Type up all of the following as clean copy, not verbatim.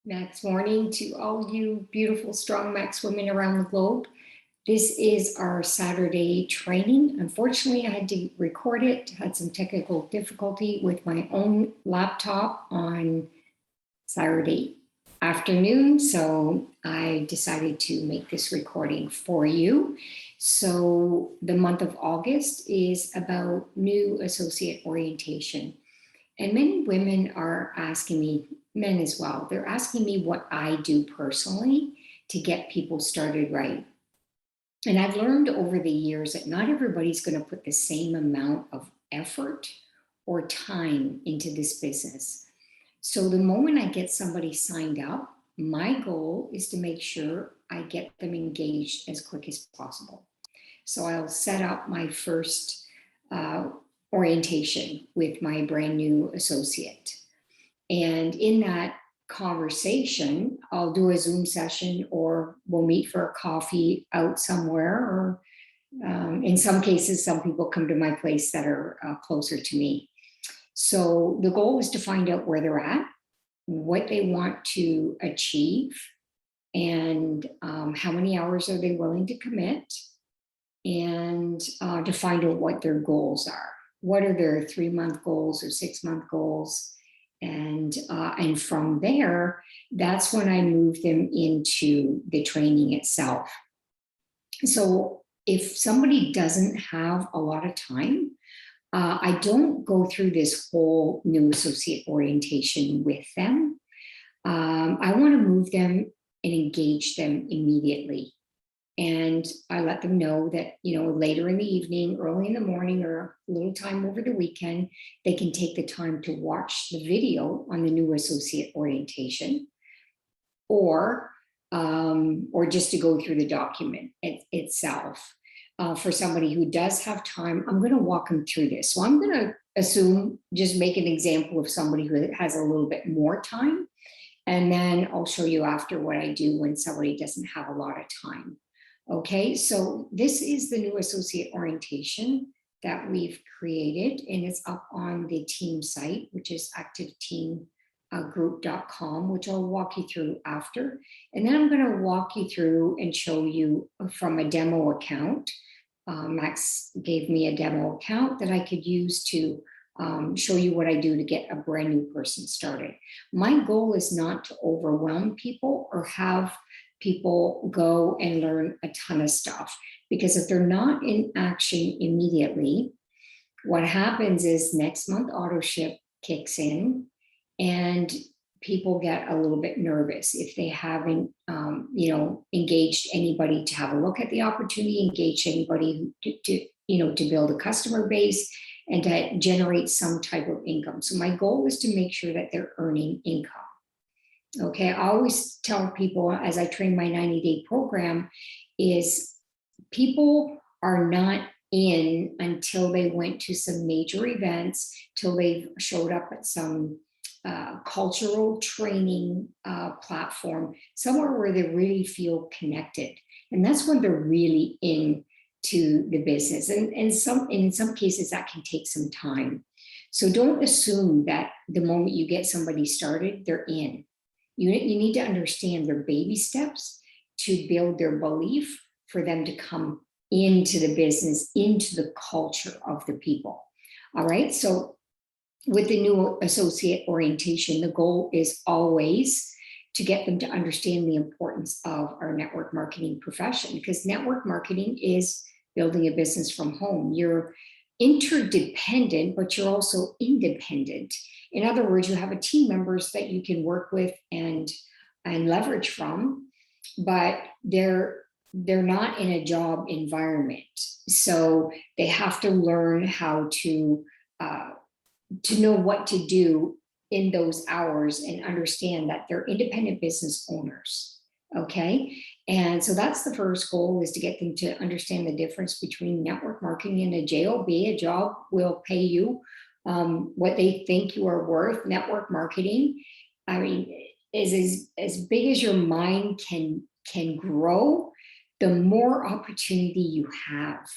Max morning to all you beautiful, strong Max women around the globe. This is our Saturday training. Unfortunately, I had to record it, had some technical difficulty with my own laptop on Saturday afternoon, so I decided to make this recording for you. So the month of August is about new associate orientation. And many women are asking me, men as well, they're asking me what I do personally to get people started right. And I've learned over the years that not everybody's going to put the same amount of effort or time into this business. So the moment I get somebody signed up, my goal is to make sure I get them engaged as quick as possible. So I'll set up my first orientation with my brand new associate. And in that conversation, I'll do a Zoom session or we'll meet for a coffee out somewhere. Or in some cases, some people come to my place that are closer to me. So the goal is to find out where they're at, what they want to achieve, and how many hours are they willing to commit, and to find out what their goals are. What are their 3-month goals or 6-month goals? And from there, that's when I move them into the training itself. So if somebody doesn't have a lot of time, I don't go through this whole new associate orientation with them. I want to move them and engage them immediately. And I let them know that, later in the evening, early in the morning, or a little time over the weekend, they can take the time to watch the video on the new associate orientation, or just to go through the document itself. For somebody who does have time, I'm going to walk them through this. So I'm going to just make an example of somebody who has a little bit more time. And then I'll show you after what I do when somebody doesn't have a lot of time. Okay, so this is the new associate orientation that we've created, and it's up on the team site, which is activeteamgroup.com, which I'll walk you through after. And then I'm going to walk you through and show you from a demo account. Max gave me a demo account that I could use to show you what I do to get a brand new person started. My goal is not to overwhelm people or have people go and learn a ton of stuff, because if they're not in action immediately, what happens is next month AUTOSHIP kicks in and people get a little bit nervous if they haven't engaged anybody to have a look at the opportunity, engage anybody to build a customer base and to generate some type of income. So my goal is to make sure that they're earning income. Okay, I always tell people as I train my 90-day program is people are not in until they went to some major events, till they've showed up at some cultural training platform, somewhere where they really feel connected. And that's when they're really into the business. And in some cases that can take some time. So don't assume that the moment you get somebody started, they're in. You need to understand their baby steps to build their belief for them to come into the business, into the culture of the people. All right. So with the new associate orientation, the goal is always to get them to understand the importance of our network marketing profession, because network marketing is building a business from home. You're interdependent, but you're also independent. In other words, you have a team members that you can work with and leverage from, but they're not in a job environment. So they have to learn how to know what to do in those hours and understand that they're independent business owners. Okay. And so that's the first goal, is to get them to understand the difference between network marketing and a job. A job will pay you what they think you are worth. Network marketing, I mean, is as big as your mind can grow, the more opportunity you have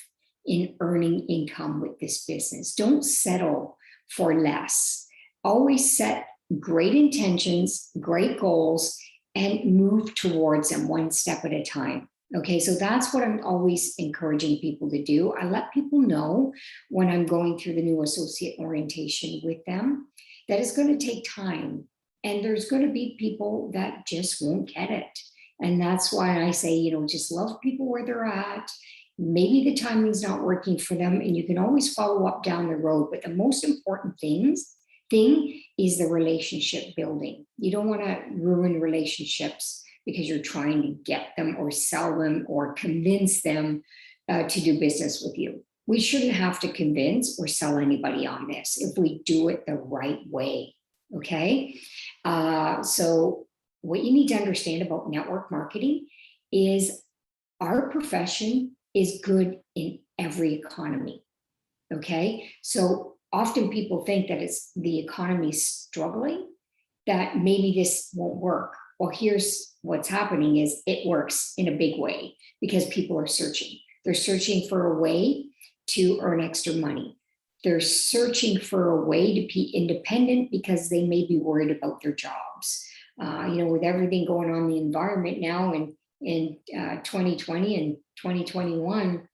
in earning income with this business. Don't settle for less. Always set great intentions, great goals, and move towards them one step at a time. Okay, so that's what I'm always encouraging people to do. I let people know when I'm going through the new associate orientation with them that it's going to take time. And there's going to be people that just won't get it. And that's why I say, just love people where they're at. Maybe the timing's not working for them, and you can always follow up down the road. But the most important thing is the relationship building. You don't want to ruin relationships because you're trying to get them or sell them or convince them to do business with you. We shouldn't have to convince or sell anybody on this if we do it the right way. Okay. So what you need to understand about network marketing is our profession is good in every economy. Okay. So often people think that it's the economy struggling, that maybe this won't work. Well, here's what's happening is it works in a big way because people are searching. They're searching for a way to earn extra money. They're searching for a way to be independent because they may be worried about their jobs. With everything going on in the environment now in 2020 and 2021,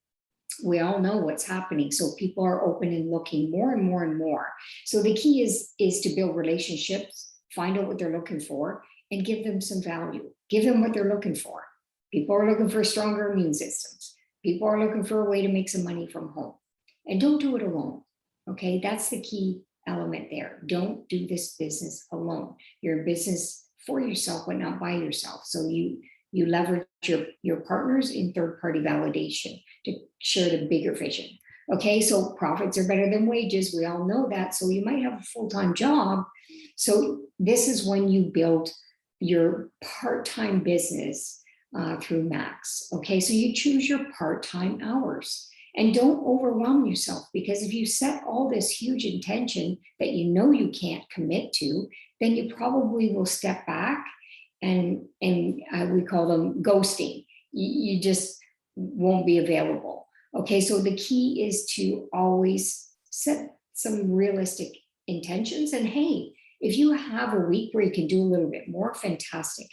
we all know what's happening. So people are open and looking more and more and more. So the key is to build relationships, find out what they're looking for, and give them some value. Give them what they're looking for. People are looking for stronger immune systems. People are looking for a way to make some money from home. And don't do it alone. Okay, that's the key element there. Don't do this business alone. You're in business for yourself, but not by yourself. So you leverage your partners in third-party validation to share the bigger vision. Okay, so profits are better than wages. We all know that. So you might have a full-time job. So this is when you build your part-time business through Max. Okay, so you choose your part-time hours. And don't overwhelm yourself, because if you set all this huge intention that you can't commit to, then you probably will step back and we call them ghosting. You just won't be available. Okay, so the key is to always set some realistic intentions. And hey, if you have a week where you can do a little bit more, fantastic.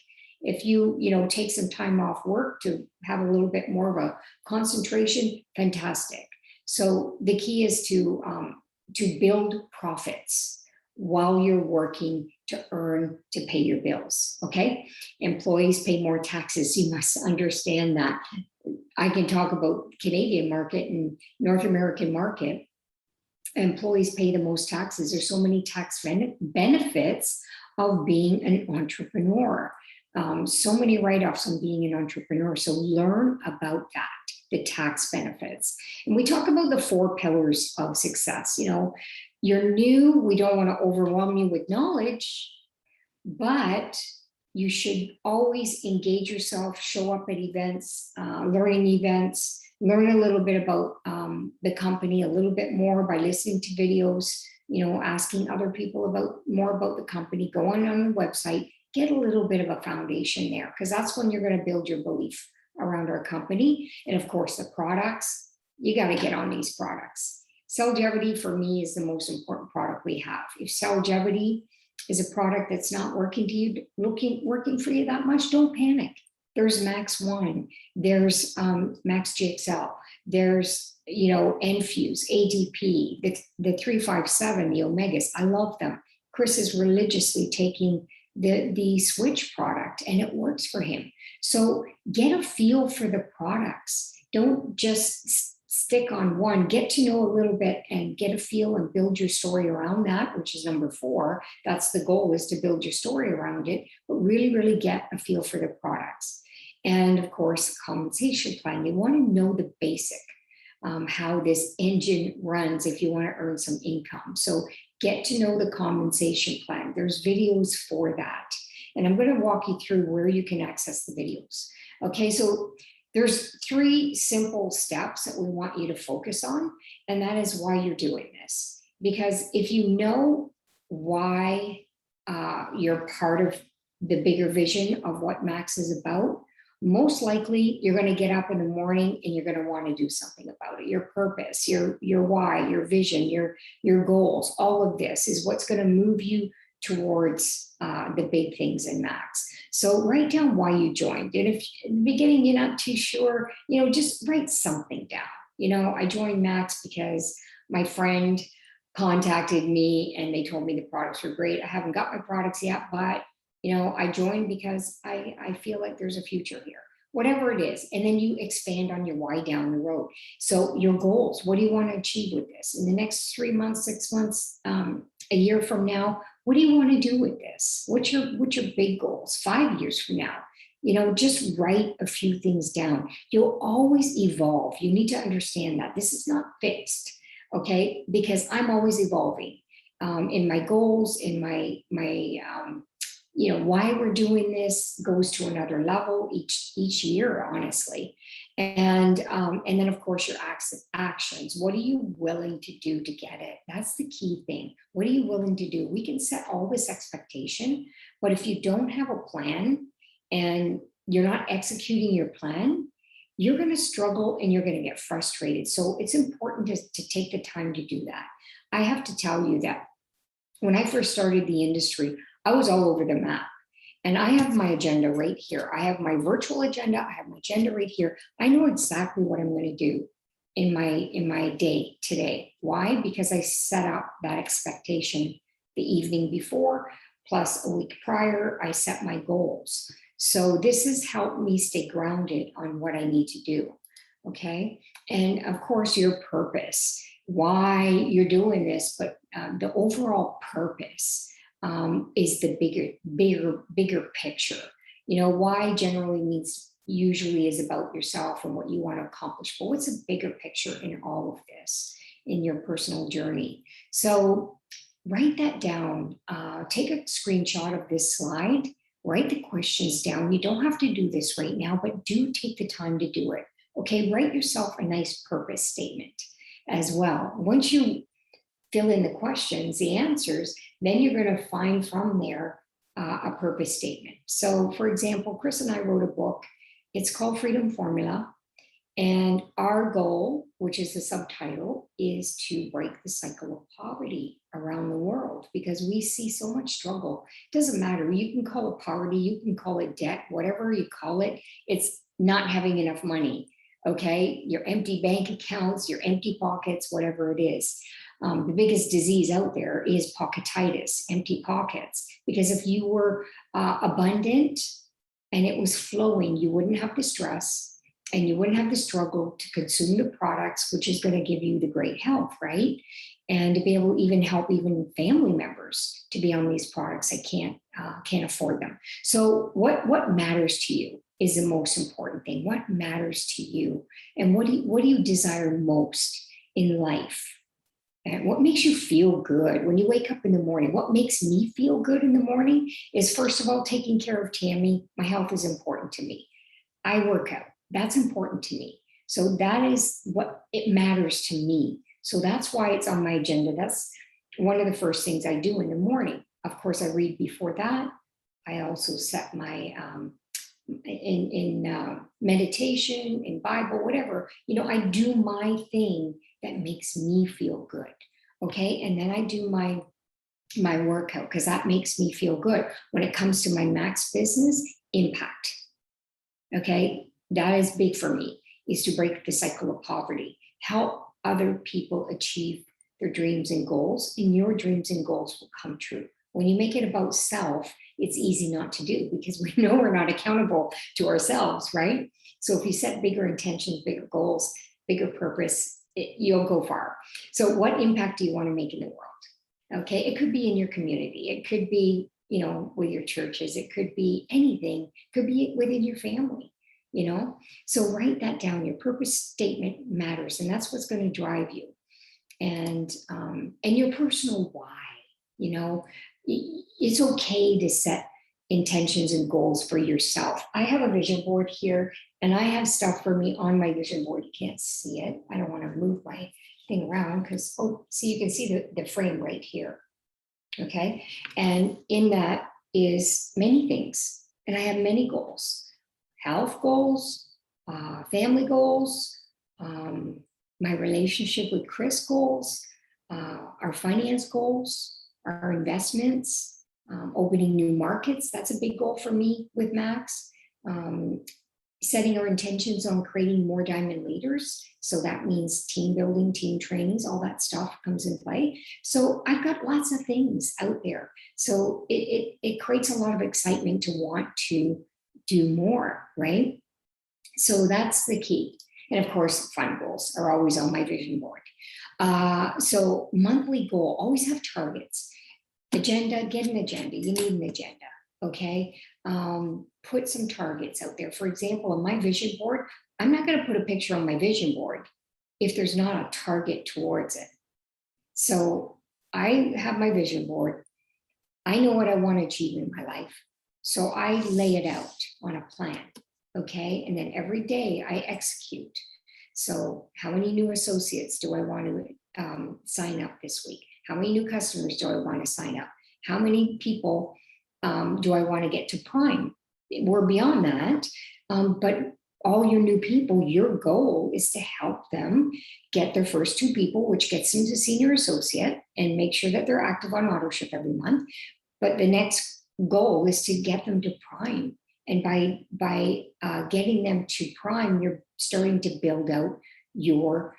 If you take some time off work to have a little bit more of a concentration, fantastic. So the key is to build profits while you're working to pay your bills. Okay, employees pay more taxes. You must understand that. I can talk about Canadian market and North American market. Employees pay the most taxes. There's so many tax benefits of being an entrepreneur. So many write-offs on being an entrepreneur. So learn about that, the tax benefits. And we talk about the 4 pillars of success. You're new, we don't want to overwhelm you with knowledge, but you should always engage yourself, show up at events, learning events, learn a little bit about the company, a little bit more by listening to videos, asking other people more about the company, go on the website, get a little bit of a foundation there, because that's when you're going to build your belief around our company. And of course, the products, you got to get on these products. Cellgevity for me is the most important product we have. If Cellgevity is a product that's not working for you that much, don't panic. There's Max One, there's Max GXL, there's Enfuse, ADP, the 357, the Omegas. I love them. Chris is religiously taking the Switch product, and it works for him. So get a feel for the products. Don't just stick on one. Get to know a little bit and get a feel and build your story around that, which is number 4. That's the goal, is to build your story around it, but really, really get a feel for the products. And of course, compensation plan. You want to know the basic, how this engine runs if you want to earn some income. So get to know the compensation plan. There's videos for that. And I'm going to walk you through where you can access the videos. Okay, so there's 3 simple steps that we want you to focus on, and that is why you're doing this. Because if you know why you're part of the bigger vision of what Max is about, most likely you're going to get up in the morning and you're going to want to do something about it. Your purpose, your why, your vision, your goals, all of this is what's going to move you towards the big things in Max. So write down why you joined. And if in the beginning you're not too sure, just write something down. I joined Max because my friend contacted me and they told me the products were great. I haven't got my products yet, but I joined because I feel like there's a future here, whatever it is. And then you expand on your why down the road. So your goals, what do you want to achieve with this in the next 3 months, 6 months, a year from now? What do you want to do with this? What's your big goals 5 years from now? Just write a few things down. You'll always evolve. You need to understand that this is not fixed, okay? Because I'm always evolving in my goals, in my why we're doing this goes to another level each year, honestly. And then of course your actions. What are you willing to do to get it? That's the key thing. What are you willing to do? We can set all this expectation, but if you don't have a plan and you're not executing your plan, you're going to struggle and you're going to get frustrated. So it's important to take the time to do that. I have to tell you that when I first started the industry, I was all over the map. And I have my agenda right here. I have my virtual agenda. I have my agenda right here. I know exactly what I'm going to do in my day today. Why? Because I set up that expectation the evening before, plus a week prior, I set my goals. So this has helped me stay grounded on what I need to do. Okay. And of course, your purpose, why you're doing this, but the overall purpose is the bigger picture. Why generally means usually is about yourself and what you want to accomplish, but what's a bigger picture in all of this in your personal journey? So write that down. Take a screenshot of this slide, write the questions down. You don't have to do this right now, but do take the time to do it. Okay, write yourself a nice purpose statement as well. Once you fill in the questions, the answers, then you're going to find from there a purpose statement. So for example, Chris and I wrote a book. It's called Freedom Formula. And our goal, which is the subtitle, is to break the cycle of poverty around the world because we see so much struggle. It doesn't matter. You can call it poverty, you can call it debt, whatever you call it. It's not having enough money. Okay, your empty bank accounts, your empty pockets, whatever it is. The biggest disease out there is pocketitis, empty pockets, because if you were abundant and it was flowing, you wouldn't have the stress and you wouldn't have the struggle to consume the products, which is going to give you the great health, right? And to be able to even help even family members to be on these products that can't afford them. So what matters to you is the most important thing. What matters to you, and what do you desire most in life? And what makes you feel good when you wake up in the morning? What makes me feel good in the morning is, first of all, taking care of Tammy. My health is important to me. I work out. That's important to me. So that is what it matters to me. So that's why it's on my agenda. That's one of the first things I do in the morning. Of course, I read before that. I also set my in meditation, in Bible, whatever, I do my thing that makes me feel good. Okay. And then I do my workout because that makes me feel good. When it comes to my Max business, impact. Okay. That is big for me, is to break the cycle of poverty, help other people achieve their dreams and goals, and your dreams and goals will come true. When you make it about self, it's easy not to do because we know we're not accountable to ourselves, right? So if you set bigger intentions, bigger goals, bigger purpose, you'll go far. So what impact do you want to make in the world? Okay, it could be in your community. It could be, with your churches. It could be anything. It could be within your family, So write that down. Your purpose statement matters, and that's what's going to drive you. And your personal why, it's okay to set intentions and goals for yourself. I have a vision board here, and I have stuff for me on my vision board. You can't see it. I don't want to move my thing around because, you can see the frame right here. Okay. And in that is many things. And I have many goals, health goals, family goals, my relationship with Chris goals, our finance goals, our investments, Opening new markets, that's a big goal for me with Max. Setting our intentions on creating more diamond leaders. So that means team building, team trainings, all that stuff comes in play. So I've got lots of things out there. So it creates a lot of excitement to want to do more, right? So that's the key. And of course, fun goals are always on my vision board. So monthly goal, always have targets. Agenda, get an agenda. You need an agenda, okay? Put some targets out there. For example, on my vision board, I'm not going to put a picture on my vision board if there's not a target towards it. So I have my vision board. I know what I want to achieve in my life. So I lay it out on a plan, okay? And then every day I execute. So how many new associates do I want to sign up this week? How many new customers do I want to sign up? How many people do I want to get to Prime? We're beyond that, but all your new people, your goal is to help them get their first 2 people, which gets them to senior associate, and make sure that they're active on AUTOSHIP every month. But the next goal is to get them to Prime. And by getting them to Prime, you're starting to build out your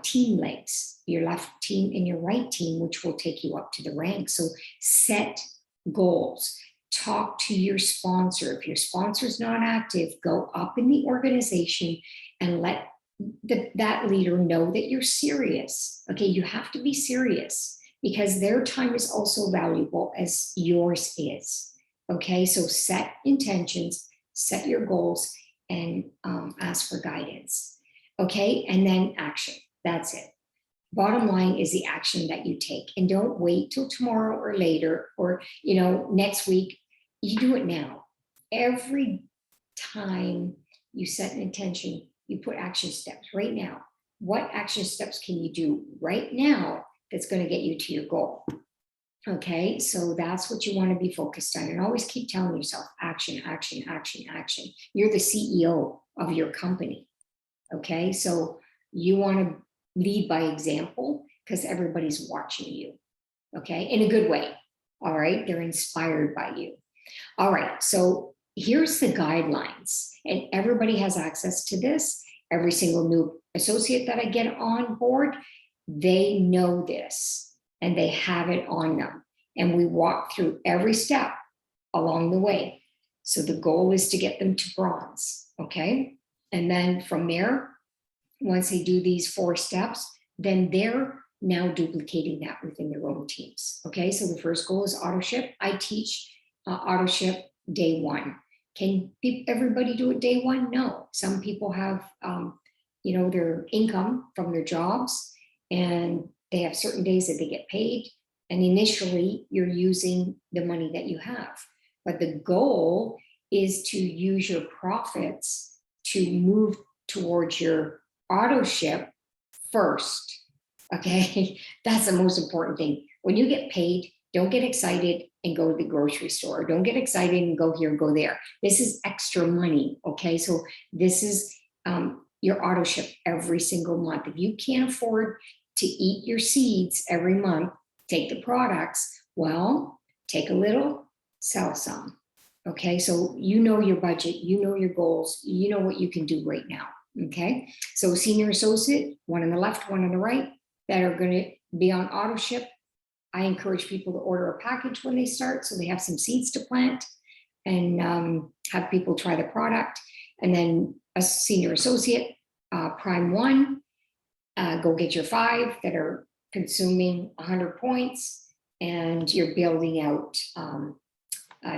team legs, your left team and your right team, which will take you up to the ranks. So set goals. Talk to your sponsor. If your sponsor is not active, go up in the organization and let that leader know that you're serious. Okay, you have to be serious because their time is also valuable as yours is. Okay, so set intentions, set your goals, and ask for guidance. Okay, and then action. That's it. Bottom line is the action that you take, and don't wait till tomorrow or later or next week. You do it now. Every time you set an intention, you put action steps right now. What action steps can you do right now that's going to get you to your goal? Okay, so that's what you want to be focused on, and always keep telling yourself action, action, action, action. You're the CEO of your company. Okay, so you want to lead by example because everybody's watching you. Okay, in a good way. All right, they're inspired by you. All right, so here's the guidelines, and everybody has access to this. Every single new associate that I get on board, they know this and they have it on them. And we walk through every step along the way. So the goal is to get them to bronze, okay? And then from there, once they do these 4 steps, then they're now duplicating that within their own teams, okay? So the first goal is AUTOSHIP. I teach AUTOSHIP day 1. Can everybody do it day 1? No. Some people have, their income from their jobs, and they have certain days that they get paid. And initially, you're using the money that you have. But the goal is to use your profits to move towards your AUTOSHIP first. Okay, that's the most important thing. When you get paid, don't get excited and go to the grocery store. Don't get excited and go here and go there. This is extra money. Okay, so this is your AUTOSHIP every single month. If you can't afford to eat your seeds every month, take the products, well, take a little, sell some. Okay, so you know your budget, you know your goals, you know what you can do right now. Okay, so senior associate, one on the left, one on the right, that are going to be on AUTOSHIP. I encourage people to order a package when they start so they have some seeds to plant and have people try the product. And then a senior associate, Prime 1, go get your 5 that are consuming 100 points, and you're building out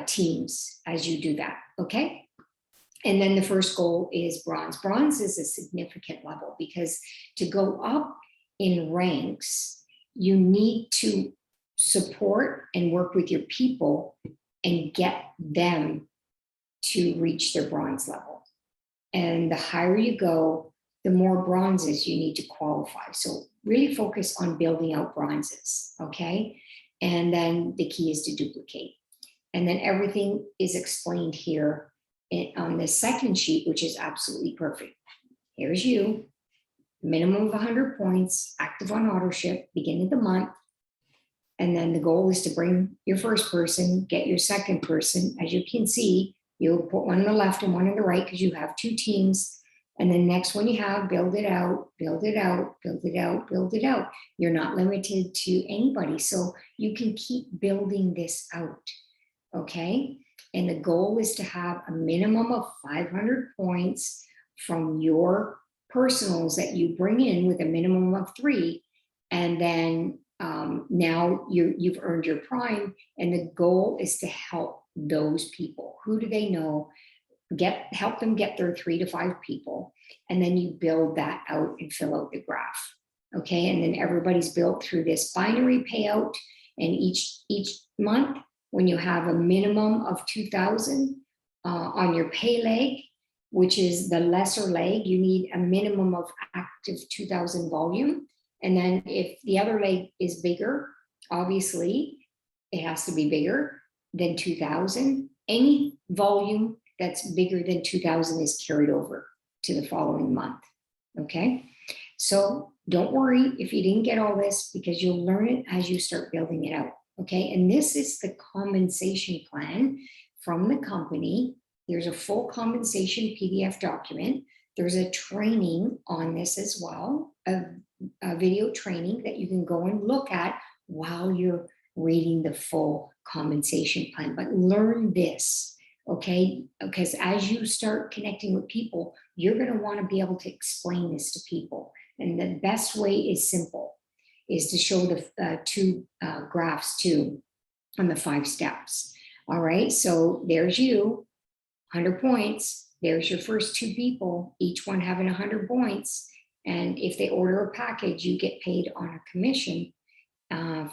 teams as you do that, okay? And then the first goal is bronze. Bronze is a significant level because to go up in ranks, you need to support and work with your people and get them to reach their bronze level. And the higher you go, the more bronzes you need to qualify. So really focus on building out bronzes, okay? And then the key is to duplicate. And then everything is explained here on the second sheet, which is absolutely perfect. Here's you, minimum of 100 points, active on AUTOSHIP, beginning of the month. And then the goal is to bring your first person, get your second person. As you can see, you'll put one on the left and one on the right because you have 2 teams. And the next one you have, build it out, build it out, build it out, build it out. You're not limited to anybody. So you can keep building this out, okay? And the goal is to have a minimum of 500 points from your personals that you bring in with a minimum of 3. And then now you've earned your prime. And the goal is to help those people. Who do they know? Help them get their 3 to 5 people, and then you build that out and fill out the graph. Okay, and then everybody's built through this binary payout, and each month, when you have a minimum of 2,000 on your pay leg, which is the lesser leg, you need a minimum of active 2,000 volume. And then if the other leg is bigger, obviously it has to be bigger than 2,000. Any volume that's bigger than 2,000 is carried over to the following month, okay? So don't worry if you didn't get all this, because you'll learn it as you start building it out, okay? And this is the compensation plan from the company. There's a full compensation PDF document. There's a training on this as well, a video training that you can go and look at while you're reading the full compensation plan. But learn this, okay? Because as you start connecting with people, you're going to want to be able to explain this to people. And the best way is simple, is to show the 2 graphs too on the 5 steps. All right, so there's you, 100 points. There's your first 2 people, each one having 100 points. And if they order a package, you get paid on a commission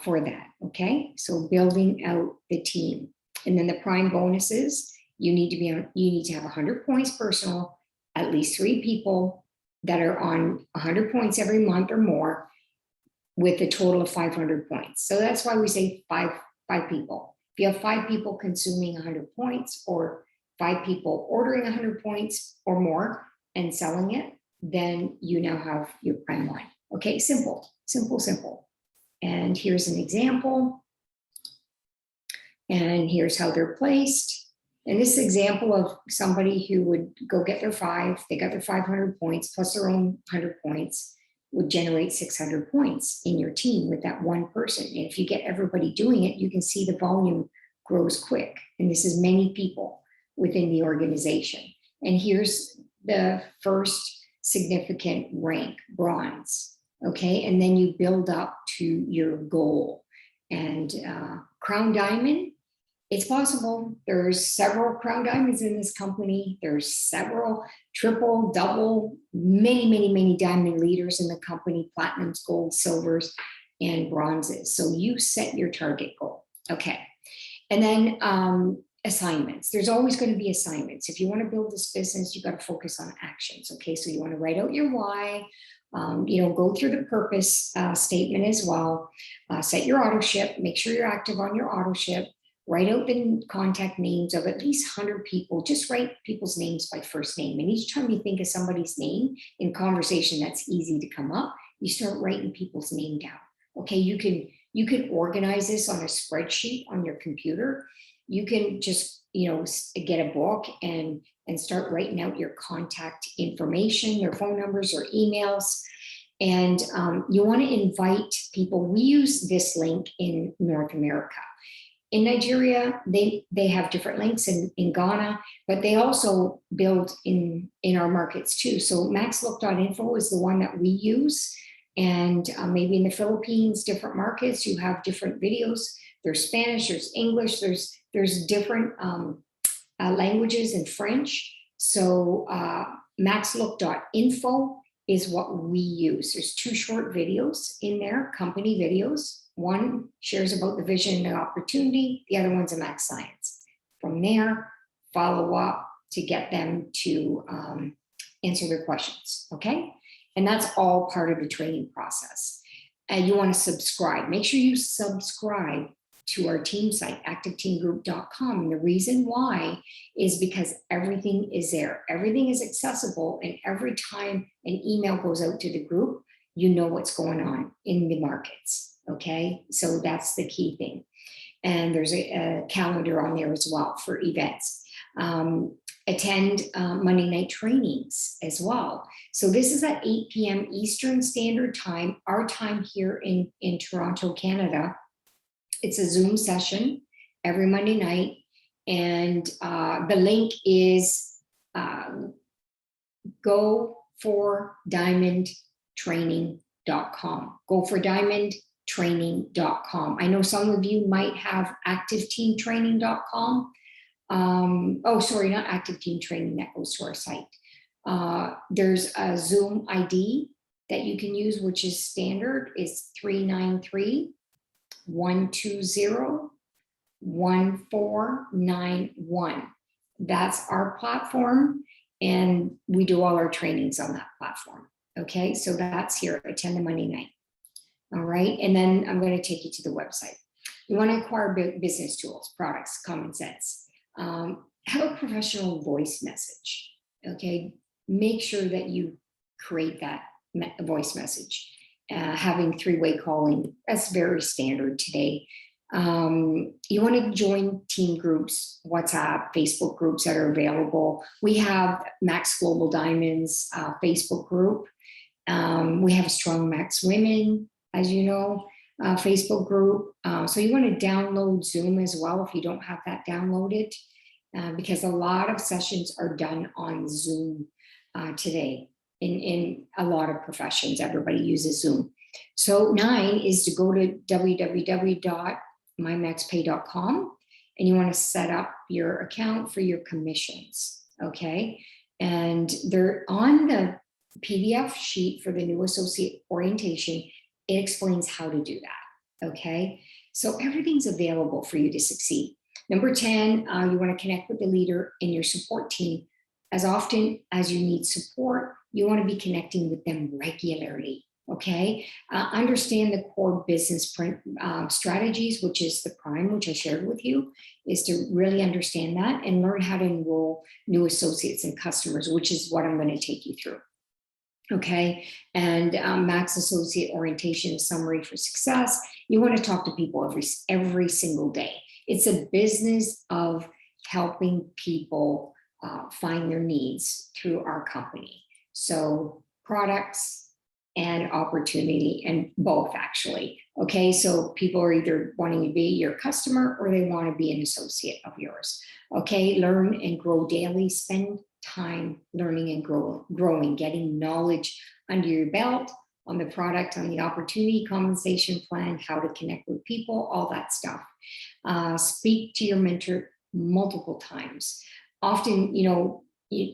for that, okay? So building out the team. And then the prime bonuses, you need to have 100 points personal, at least 3 people that are on 100 points every month or more, with a total of 500 points. So that's why we say five people. If you have 5 people consuming 100 points, or 5 people ordering 100 points or more and selling it, then you now have your prime line. Okay, simple, simple, simple. And here's an example. And here's how they're placed. And this example of somebody who would go get their 5, they got their 500 points plus their own 100 points, would generate 600 points in your team with that one person. And if you get everybody doing it, you can see the volume grows quick. And this is many people within the organization. And here's the first significant rank, bronze. Okay, and then you build up to your goal. And crown diamond, it's possible. There's several crown diamonds in this company. There's several triple, double, many diamond leaders in the company, platinums, gold, silvers, and bronzes. So you set your target goal. Okay, and then assignments. There's always going to be assignments. If you want to build this business, you got to focus on actions. Okay, so you want to write out your why. Go through the purpose statement as well. Set your AUTOSHIP. Make sure you're active on your AUTOSHIP. Write out the contact names of at least 100 people. Just write people's names by first name. And each time you think of somebody's name in conversation that's easy to come up, you start writing people's name down. Okay, you can organize this on a spreadsheet on your computer. You can just get a book and start writing out your contact information, their phone numbers or emails. And you want to invite people. We use this link in North America. In Nigeria, they have different links in Ghana, but they also build in our markets too. So maxlook.info is the one that we use. And maybe in the Philippines, different markets, you have different videos. There's Spanish, there's English, there's different languages in French. So maxlook.info is what we use. There's 2 short videos in there, company videos. One shares about the vision and the opportunity. The other one's a max science. From there, follow up to get them to answer their questions, okay? And that's all part of the training process. And you want to subscribe. Make sure you subscribe to our team site, activeteamgroup.com. And the reason why is because everything is there. Everything is accessible. And every time an email goes out to the group, you know what's going on in the markets. Okay, so that's the key thing. And there's a calendar on there as well for events. Attend Monday night trainings as well. So this is at 8 p.m. Eastern Standard Time, our time here in Toronto, Canada. It's a Zoom session every Monday night. And the link is gofordiamondtraining.com. Gofordiamondtraining.com. I know some of you might have activeteamtraining.com. Oh, sorry, not Active Team Training, that goes to our site. There's a Zoom ID that you can use, which is standard. It's 393-120-1491. That's our platform, and we do all our trainings on that platform. Okay, so that's here, attend the Monday night. All right, and then I'm going to take you to the website. You want to acquire business tools, products, common sense. Have a professional voice message. Okay, make sure that you create that voice message. Having three-way calling, that's very standard today. You want to join team groups, WhatsApp, Facebook groups that are available. We have Max Global Diamonds Facebook group. We have Strong Max Women, as you know, Facebook group. So you want to download Zoom as well if you don't have that downloaded, because a lot of sessions are done on Zoom today. In a lot of professions, everybody uses Zoom. So 9 is to go to www.mymaxpay.com, and you want to set up your account for your commissions, okay? And they're on the PDF sheet for the new associate orientation. It explains how to do that, okay? So everything's available for you to succeed. Number 10, you want to connect with the leader in your support team. As often as you need support, you want to be connecting with them regularly, okay? Understand the core business strategies, which is the prime, which I shared with you, is to really understand that and learn how to enroll new associates and customers, which is what I'm going to take you through, okay? And Max Associate Orientation Summary for Success. You want to talk to people every single day. It's a business of helping people find their needs through our company. So products and opportunity, and both actually. Okay, so people are either wanting to be your customer or they want to be an associate of yours. Okay, learn and grow daily. Spend time learning and growing, getting knowledge under your belt on the product, on the opportunity, compensation plan, how to connect with people, all that stuff. Speak to your mentor multiple times. Often, you know,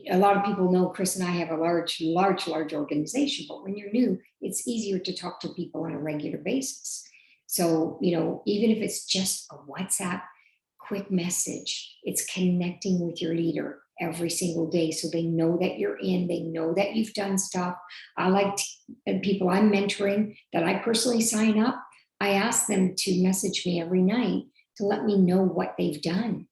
a lot of people know Chris and I have a large organization, but when you're new, it's easier to talk to people on a regular basis. So, you know, even if it's just a WhatsApp quick message, it's connecting with your leader every single day so they know that you're in, they know that you've done stuff. I like people I'm mentoring that I personally sign up. I ask them to message me every night to let me know what they've done.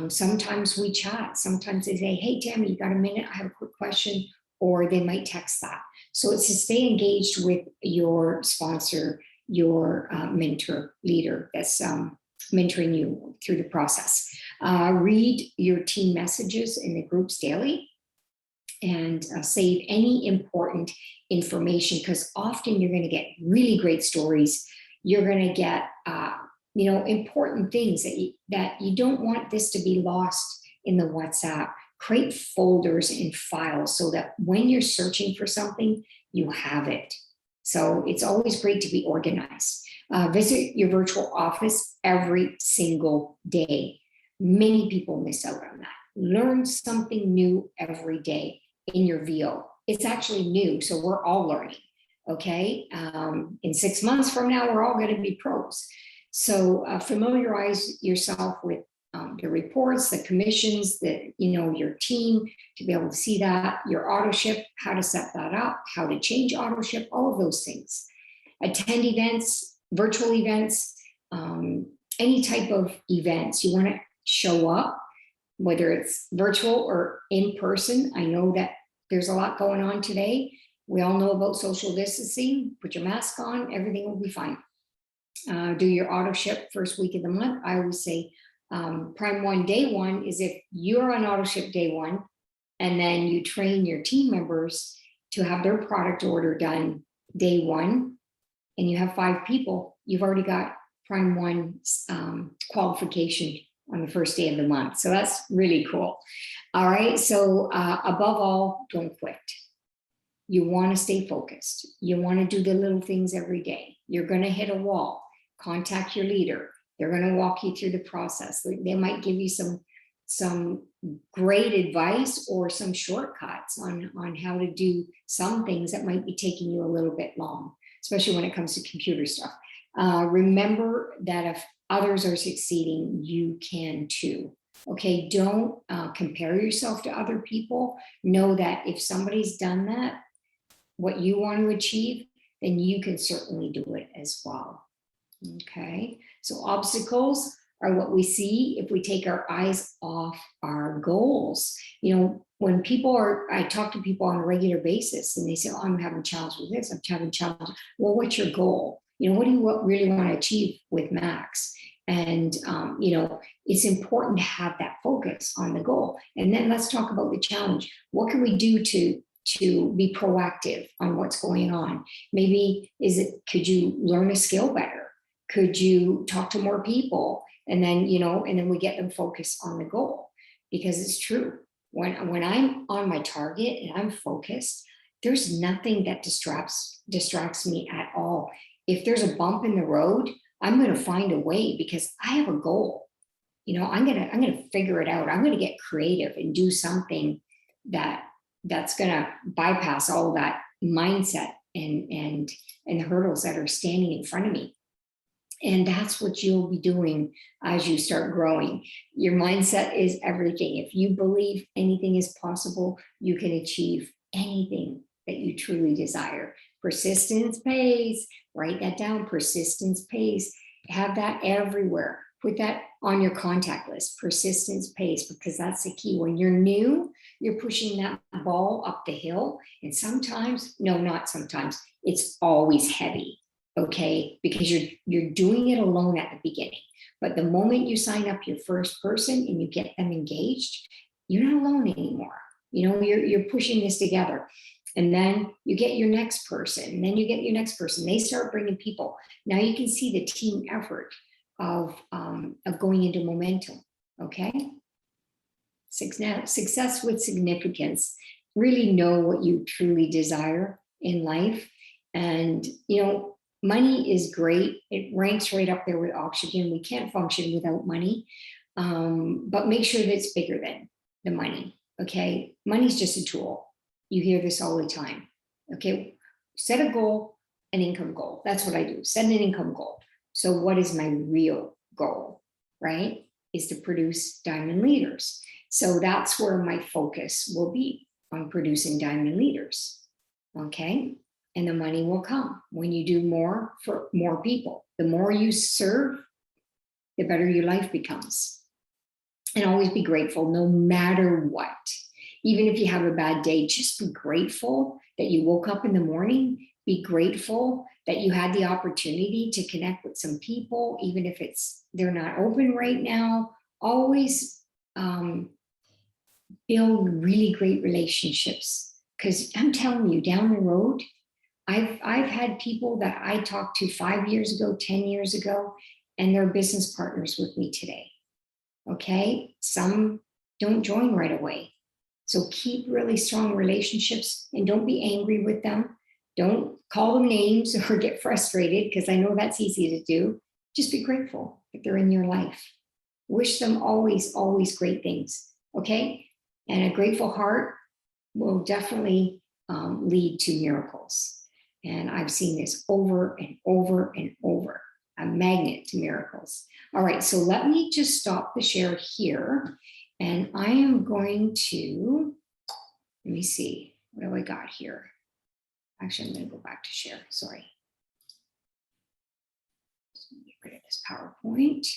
Sometimes we chat. Sometimes they say, hey, Tammy, you got a minute? I have a quick question. Or they might text that. So it's to stay engaged with your sponsor, your mentor leader that's mentoring you through the process. Read your team messages in the groups daily and save any important information, because often you're going to get really great stories. You're going to get you know, important things that you don't want this to be lost in the WhatsApp. Create folders and files so that when you're searching for something, you have it. So it's always great to be organized. Visit your virtual office every single day. Many people miss out on that. Learn something new every day in your VO. It's actually new, so we're all learning, okay? In 6 months from now, we're all going to be pros. So familiarize yourself with the reports, the commissions, your team, to be able to see that, your AUTOSHIP, how to set that up, how to change AUTOSHIP, all of those things. Attend events, virtual events, any type of events. You want to show up, whether it's virtual or in person. I know that there's a lot going on today. We all know about social distancing. Put your mask on, everything will be fine. do your auto ship first week of the month. I always say prime one, day one is if you're on auto ship day one, and then you train your team members to have their product order done day one, and you have 5 people, you've already got prime one qualification on the first day of the month. So that's really cool. All right. So above all, don't quit. You want to stay focused. You want to do the little things every day. You're going to hit a wall. Contact your leader. They're going to walk you through the process. They might give you some great advice or some shortcuts on how to do some things that might be taking you a little bit long, especially when it comes to computer stuff. Remember that if others are succeeding, you can too. Okay, don't compare yourself to other people. Know that if somebody's done that, what you want to achieve, then you can certainly do it as well. Okay, so obstacles are what we see if we take our eyes off our goals. You know, when I talk to people on a regular basis and they say, oh, I'm having challenge with this, I'm having challenge. Well, what's your goal? You know, what do you really want to achieve with Max? And, you know, it's important to have that focus on the goal. And then let's talk about the challenge. What can we do to be proactive on what's going on? Maybe could you learn a skill better? Could you talk to more people? And then, you know, and then we get them focused on the goal, because it's true. When I'm on my target and I'm focused, there's nothing that distracts me at all. If there's a bump in the road, I'm going to find a way because I have a goal. You know, I'm gonna figure it out. I'm going to get creative and do something that's going to bypass all that mindset and the hurdles that are standing in front of me. And that's what you'll be doing as you start growing. Your mindset is everything. If you believe anything is possible, you can achieve anything that you truly desire. Persistence pays. Write that down. Persistence pays. Have that everywhere. Put that on your contact list. Persistence pays, because that's the key. When you're new, you're pushing that ball up the hill. And sometimes, no, not sometimes, it's always heavy. Okay, because you're doing it alone at the beginning. But the moment you sign up your first person and you get them engaged, you're not alone anymore. You know, you're pushing this together. And then you get your next person, and then you get your next person. They start bringing people. Now you can see the team effort of going into momentum. Okay, success with significance. Really know what you truly desire in life, and you know, money is great. It ranks right up there with oxygen. We can't function without money, but make sure that it's bigger than the money. Okay, money's just a tool. You hear this all the time. Okay, set a goal, an income goal. That's what I do. Set an income goal. So what is my real goal, right? Is to produce diamond leaders. So that's where my focus will be, on producing diamond leaders. Okay, and the money will come when you do more for more people. The more you serve, the better your life becomes. And always be grateful no matter what. Even if you have a bad day, just be grateful that you woke up in the morning. Be grateful that you had the opportunity to connect with some people, even if they're not open right now. Always build really great relationships, because I'm telling you, down the road, I've had people that I talked to 5 years ago, 10 years ago, and they're business partners with me today. Okay, some don't join right away. So keep really strong relationships and don't be angry with them. Don't call them names or get frustrated, because I know that's easy to do. Just be grateful that they're in your life. Wish them always, always great things. Okay, and a grateful heart will definitely lead to miracles. And I've seen this over and over and over, a magnet to miracles. All right, so let me just stop the share here. And I am going to, let me see, what do I got here? Actually, I'm going to go back to share, sorry. So get rid of this PowerPoint.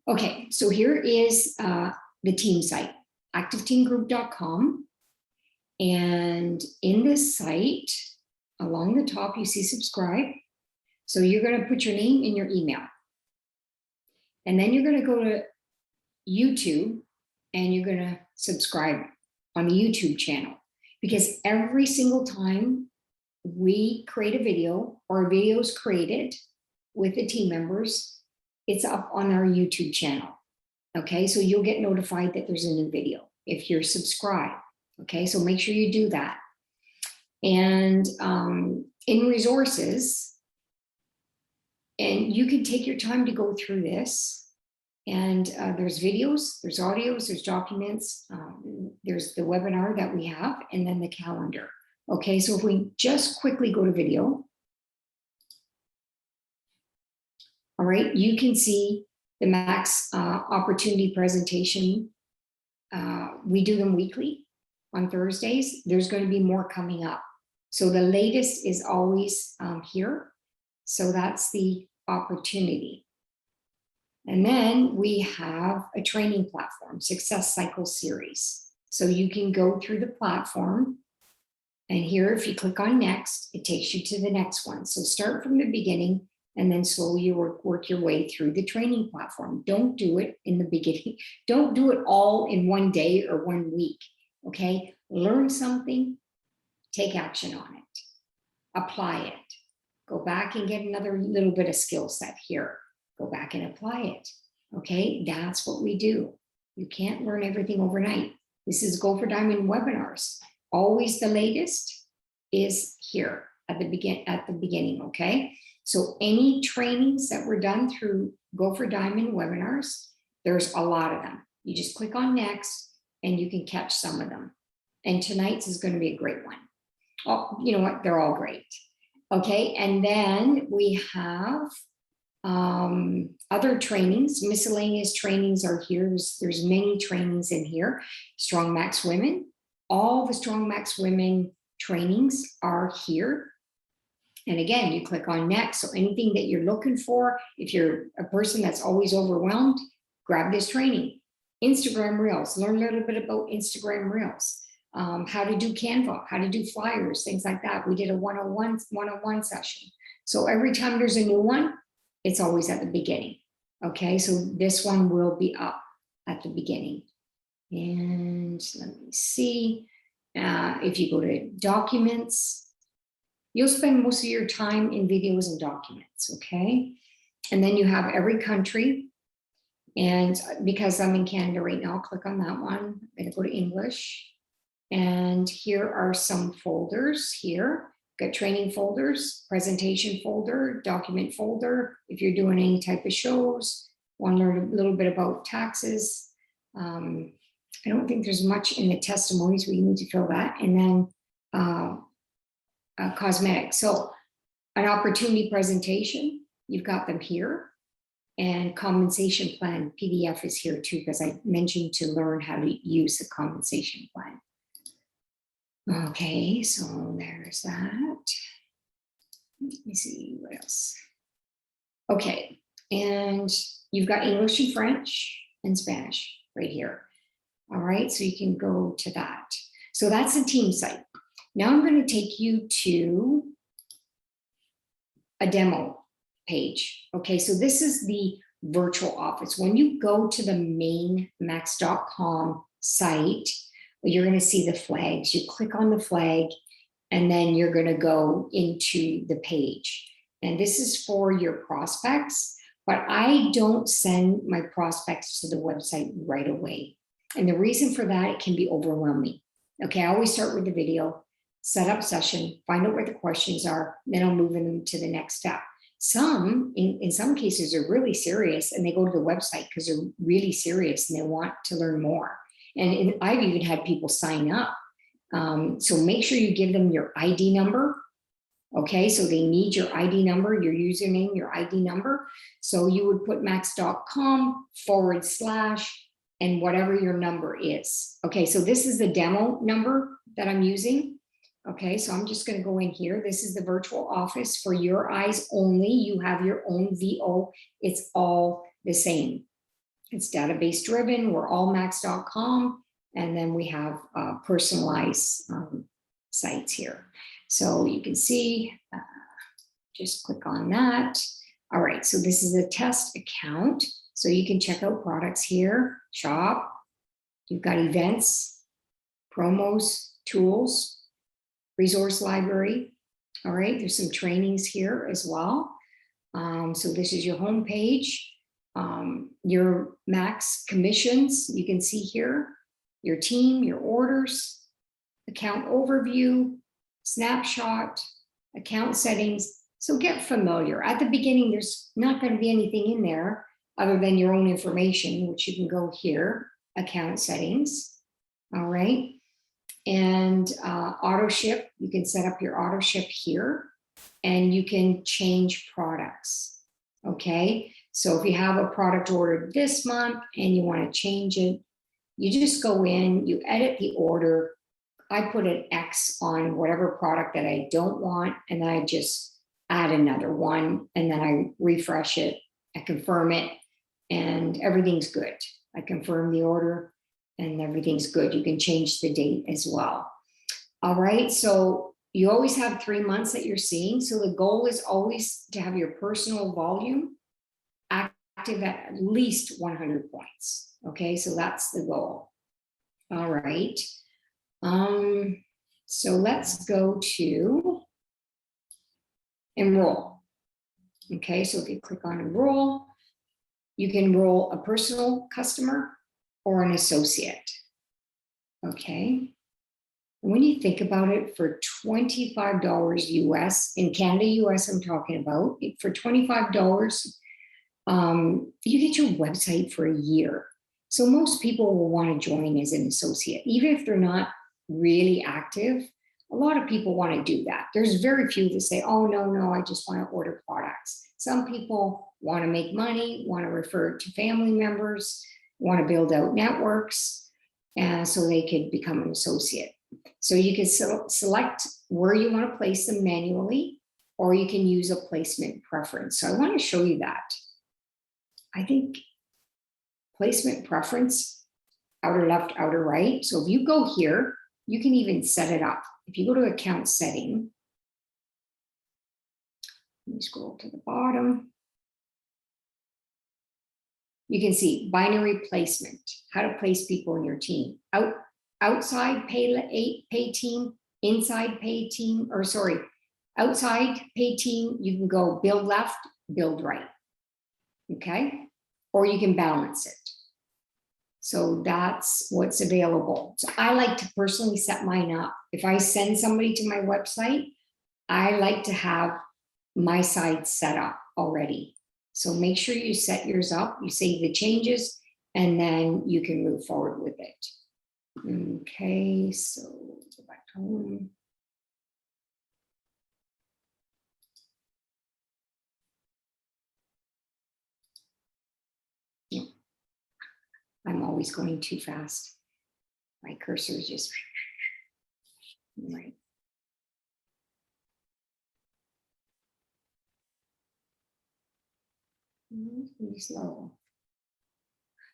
Okay, so here is the team site, activeteamgroup.com. And in this site, along the top, you see subscribe. So you're going to put your name and your email. And then you're going to go to YouTube and you're going to subscribe on the YouTube channel. Because every single time we create a video or a video is created with the team members, it's up on our YouTube channel. Okay, so you'll get notified that there's a new video if you're subscribed. Okay, so make sure you do that. And in resources, and you can take your time to go through this. And there's videos, there's audios, there's documents, there's the webinar that we have, and then the calendar. Okay, so if we just quickly go to video. All right, you can see the max opportunity presentation. We do them weekly on Thursdays. There's going to be more coming up. So the latest is always here. So that's the opportunity. And then we have a training platform, Success Cycle Series. So you can go through the platform. And here, if you click on next, it takes you to the next one. So start from the beginning and then slowly work your way through the training platform. Don't do it in the beginning. Don't do it all in one day or 1 week, okay? Learn something, take action on it, apply it. Go back and get another little bit of skill set here. Go back and apply it, okay? That's what we do. You can't learn everything overnight. This is Go for Diamond webinars. Always the latest is here at the beginning, okay? So any trainings that were done through Go for Diamond webinars, there's a lot of them. You just click on next and you can catch some of them. And tonight's is going to be a great one. Oh, you know what? They're all great. Okay, and then we have other trainings. Miscellaneous trainings are here. There's many trainings in here. Strong Max Women. All the Strong Max Women trainings are here. And again, you click on next. So anything that you're looking for, if you're a person that's always overwhelmed, grab this training. Instagram Reels, learn a little bit about Instagram Reels. How to do Canva, how to do flyers, things like that. We did a one-on-one session. So every time there's a new one, it's always at the beginning. Okay, so this one will be up at the beginning. And let me see. If you go to documents, you'll spend most of your time in videos and documents, okay? And then you have every country. And because I'm in Canada right now, I'll click on that one. I'm gonna go to English. And here are some folders here. Got training folders, presentation folder, document folder. If you're doing any type of shows, want to learn a little bit about taxes. I don't think there's much in the testimonies where you need to fill that. And then cosmetics. So an opportunity presentation, you've got them here. And compensation plan PDF is here too, because I mentioned to learn how to use the compensation plan. Okay, so there's that. Let me see what else. Okay, and you've got English and French and Spanish right here. All right, so you can go to that. So that's the team site. Now I'm going to take you to a demo page. Okay, so this is the virtual office. When you go to the main max.com site, you're going to see the flags. You click on the flag, and then you're going to go into the page. And this is for your prospects, but I don't send my prospects to the website right away. And the reason for that, it can be overwhelming. Okay, I always start with the video, set up session, find out what the questions are, then I'll move them to the next step. Some, in some cases, are really serious, and they go to the website because they're really serious and they want to learn more. And I've even had people sign up. So make sure you give them your ID number. Okay, so they need your ID number, your username, your ID number. So you would put max.com / and whatever your number is. Okay, so this is the demo number that I'm using. Okay, so I'm just going to go in here. This is the virtual office for your eyes only. You have your own VO. It's all the same. It's database driven. We're allmax.com. And then we have personalized sites here. So you can see, just click on that. All right, so this is a test account. So you can check out products here, shop. You've got events, promos, tools, resource library. All right, there's some trainings here as well. So this is your home page. Your max commissions, you can see here, your team, your orders, account overview, snapshot, account settings. So get familiar. At the beginning, there's not going to be anything in there other than your own information, which you can go here, account settings. All right. And AUTOSHIP, you can set up your AUTOSHIP here and you can change products. Okay. So if you have a product ordered this month and you want to change it, you just go in, you edit the order. I put an X on whatever product that I don't want, and then I just add another one, and then I refresh it, I confirm it, and everything's good. I confirm the order and everything's good. You can change the date as well. All right, so you always have 3 months that you're seeing. So the goal is always to have your personal volume active at least 100 points. Okay, so that's the goal. All right. So let's go to enroll. Okay, so if you click on enroll, you can enroll a personal customer or an associate. Okay. And when you think about it, for $25 US, in Canada, US, I'm talking about, for $25, you get your website for a year. So most people will want to join as an associate, even if they're not really active. A lot of people want to do that. There's very few that say, oh, no, I just want to order products. Some people want to make money, want to refer to family members, want to build out networks, and so they could become an associate. So you can select where you want to place them manually, or you can use a placement preference. So I want to show you that. I think placement preference, outer left, outer right. So if you go here, you can even set it up. If you go to account setting, let me scroll to the bottom. You can see binary placement, how to place people in your team. Outside pay team, inside pay team, or sorry, outside pay team, you can go build left, build right. Okay, or you can balance it. So that's what's available. So I like to personally set mine up. If I send somebody to my website, I like to have my side set up already. So make sure you set yours up, you save the changes, and then you can move forward with it. Okay, so go back home. I'm always going too fast. My cursor is just right. Pretty slow.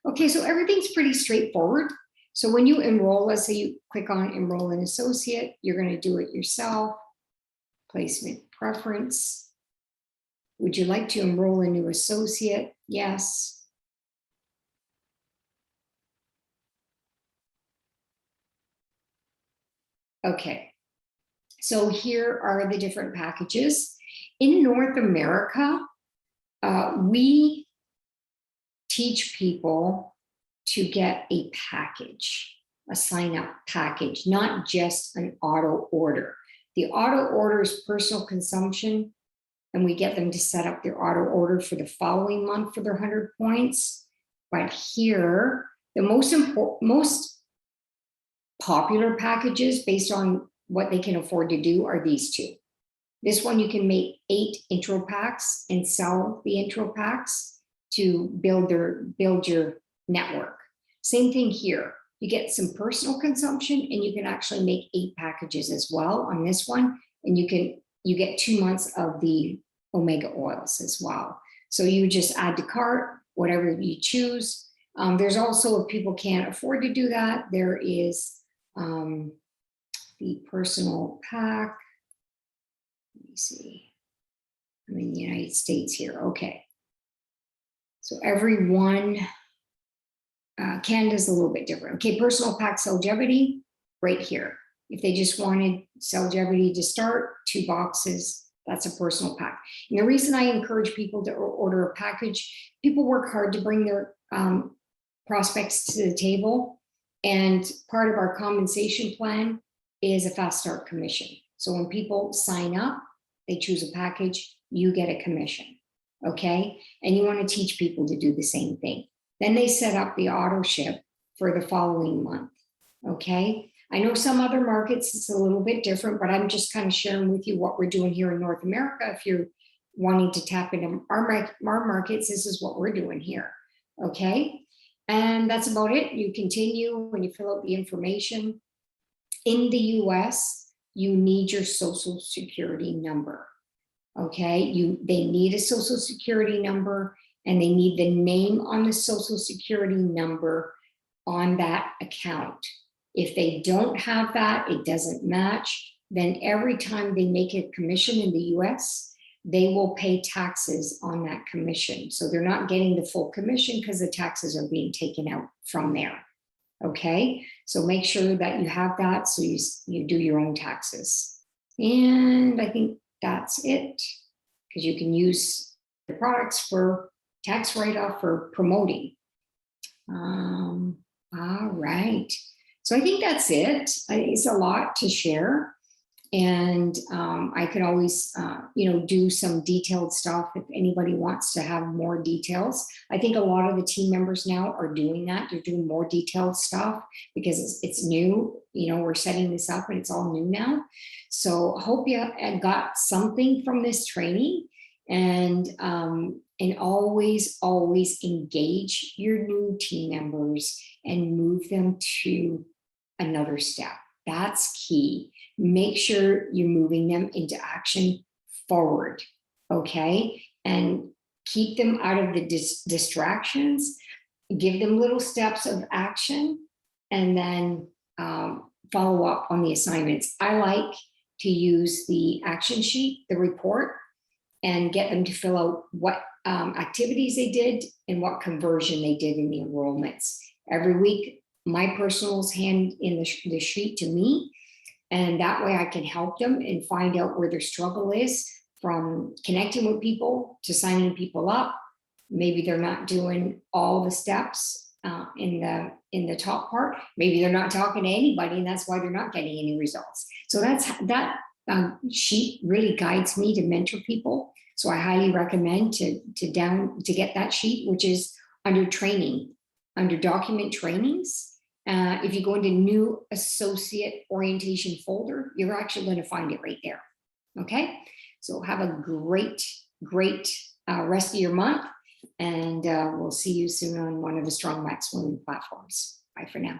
Okay, so everything's pretty straightforward. So when you enroll, let's say you click on enroll an associate, you're going to do it yourself. Placement preference. Would you like to enroll a new associate? Yes. Okay, so here are the different packages. In North America, we teach people to get a package, a sign-up package, not just an auto order. The auto order is personal consumption, and we get them to set up their auto order for the following month for their 100 points. But here, the most popular packages based on what they can afford to do are these two. This one, you can make 8 intro packs and sell the intro packs to build your network. Same thing here. You get some personal consumption, and you can actually make 8 packages as well on this one. And you get 2 months of the omega oils as well. So you just add to cart, whatever you choose. There's also, if people can't afford to do that, there is the personal pack. Let me see. I'm in the United States here. Okay. So everyone, Canada's a little bit different. Okay, personal pack Cellgevity, right here. If they just wanted Cellgevity to start, 2 boxes, that's a personal pack. And the reason I encourage people to order a package, people work hard to bring their prospects to the table. And part of our compensation plan is a fast start commission. So when people sign up, they choose a package, you get a commission, okay? And you want to teach people to do the same thing. Then they set up the auto ship for the following month, okay? I know some other markets, it's a little bit different, but I'm just kind of sharing with you what we're doing here in North America. If you're wanting to tap into our markets, this is what we're doing here, okay? And that's about it. You continue when you fill out the information. In the US, you need your social security number, okay? They need a social security number, and they need the name on the social security number on that account. If they don't have that, it doesn't match, then every time they make a commission in the US, they will pay taxes on that commission. So they're not getting the full commission because the taxes are being taken out from there. Okay, so make sure that you have that so you do your own taxes. And I think that's it, because you can use the products for tax write-off for promoting. All right. So I think that's it. It's a lot to share. And I could always, do some detailed stuff if anybody wants to have more details. I think a lot of the team members now are doing that. They're doing more detailed stuff because it's new. We're setting this up and it's all new now. So I hope you got something from this training, and always engage your new team members and move them to another step. That's key. Make sure you're moving them into action forward, okay? And keep them out of the distractions. Give them little steps of action, and then follow up on the assignments. I like to use the action sheet, the report, and get them to fill out what activities they did and what conversion they did in the enrollments. Every week, my personals hand in the sheet to me, and that way I can help them and find out where their struggle is, from connecting with people to signing people up. Maybe they're not doing all the steps in the top part. Maybe they're not talking to anybody, and that's why they're not getting any results. So that sheet really guides me to mentor people. So I highly recommend to get that sheet, which is under training, under document trainings. If you go into new associate orientation folder, you're actually going to find it right there. Okay, so have a great rest of your month, and we'll see you soon on one of the Strong Max Women platforms. Bye for now.